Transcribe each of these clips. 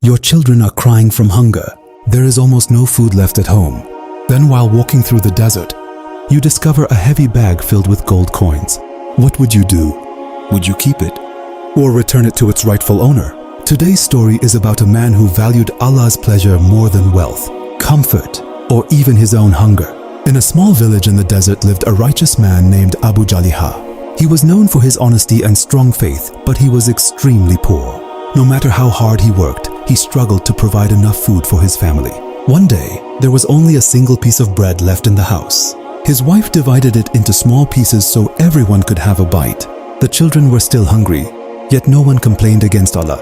Your children are crying from hunger. There is almost no food left at home. Then while walking through the desert, you discover a heavy bag filled with gold coins. What would you do? Would you keep it? Or return it to its rightful owner? Today's story is about a man who valued Allah's pleasure more than wealth, comfort, or even his own hunger. In a small village in the desert lived a righteous man named Abu Jaliha. He was known for his honesty and strong faith, but he was extremely poor. No matter how hard he worked, he struggled to provide enough food for his family. One day, there was only a single piece of bread left in the house. His wife divided it into small pieces so everyone could have a bite. The children were still hungry, yet no one complained against Allah.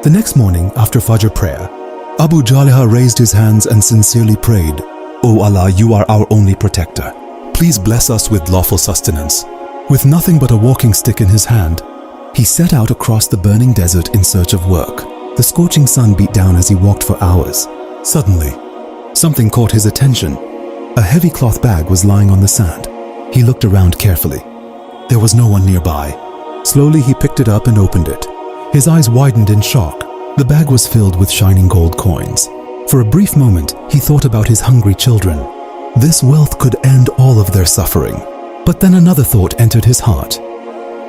The next morning, after Fajr prayer, Abu Jaliha raised his hands and sincerely prayed, "O Allah, you are our only protector. Please bless us with lawful sustenance." With nothing but a walking stick in his hand, he set out across the burning desert in search of work. The scorching sun beat down as he walked for hours. Suddenly, something caught his attention. A heavy cloth bag was lying on the sand. He looked around carefully. There was no one nearby. Slowly he picked it up and opened it. His eyes widened in shock. The bag was filled with shining gold coins. For a brief moment, he thought about his hungry children. This wealth could end all of their suffering. But then another thought entered his heart.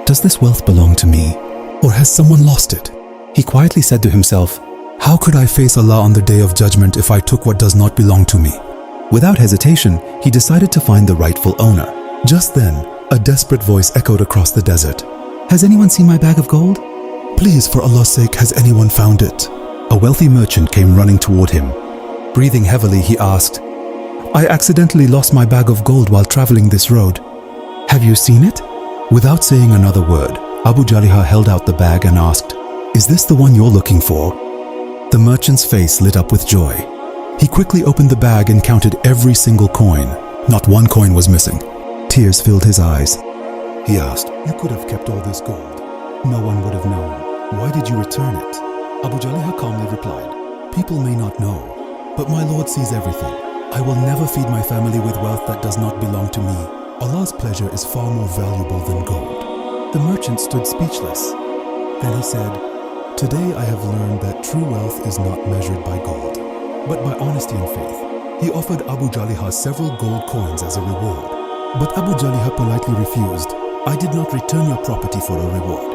Does this wealth belong to me, or has someone lost it? He quietly said to himself, "How could I face Allah on the day of judgment if I took what does not belong to me?" Without hesitation, he decided to find the rightful owner. Just then, a desperate voice echoed across the desert. "Has anyone seen my bag of gold? Please, for Allah's sake, has anyone found it?" A wealthy merchant came running toward him. Breathing heavily, he asked, "I accidentally lost my bag of gold while traveling this road. Have you seen it?" Without saying another word, Abu Jaliha held out the bag and asked, "Is this the one you're looking for?" The merchant's face lit up with joy. He quickly opened the bag and counted every single coin. Not one coin was missing. Tears filled his eyes. He asked, "You could have kept all this gold. No one would have known. Why did you return it?" Abu Jaliha calmly replied, "People may not know, but my Lord sees everything. I will never feed my family with wealth that does not belong to me. Allah's pleasure is far more valuable than gold." The merchant stood speechless. Then he said, "Today I have learned that true wealth is not measured by gold, but by honesty and faith." He offered Abu Jaliha several gold coins as a reward. But Abu Jaliha politely refused. "I did not return your property for a reward.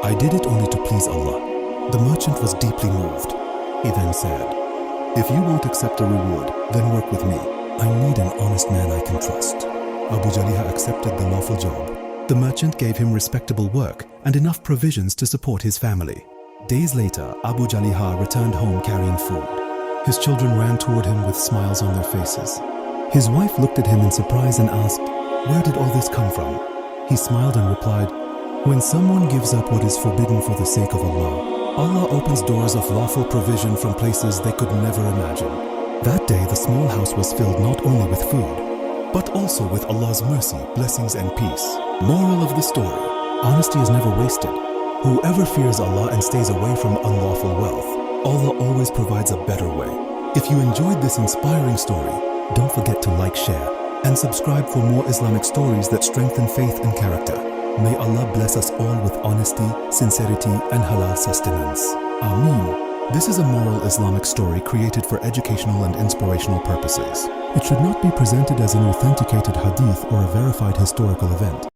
I did it only to please Allah." The merchant was deeply moved. He then said, "If you won't accept a reward, then work with me. I need an honest man I can trust." Abu Jaliha accepted the lawful job. The merchant gave him respectable work and enough provisions to support his family. Days later, Abu Jaliha returned home carrying food. His children ran toward him with smiles on their faces. His wife looked at him in surprise and asked, "Where did all this come from?" He smiled and replied, "When someone gives up what is forbidden for the sake of Allah, Allah opens doors of lawful provision from places they could never imagine." That day, the small house was filled not only with food, but also with Allah's mercy, blessings, and peace. Moral of the story: honesty is never wasted. Whoever fears Allah and stays away from unlawful wealth, Allah always provides a better way. If you enjoyed this inspiring story, don't forget to like, share, and subscribe for more Islamic stories that strengthen faith and character. May Allah bless us all with honesty, sincerity, and halal sustenance. Ameen. This is a moral Islamic story created for educational and inspirational purposes. It should not be presented as an authenticated hadith or a verified historical event.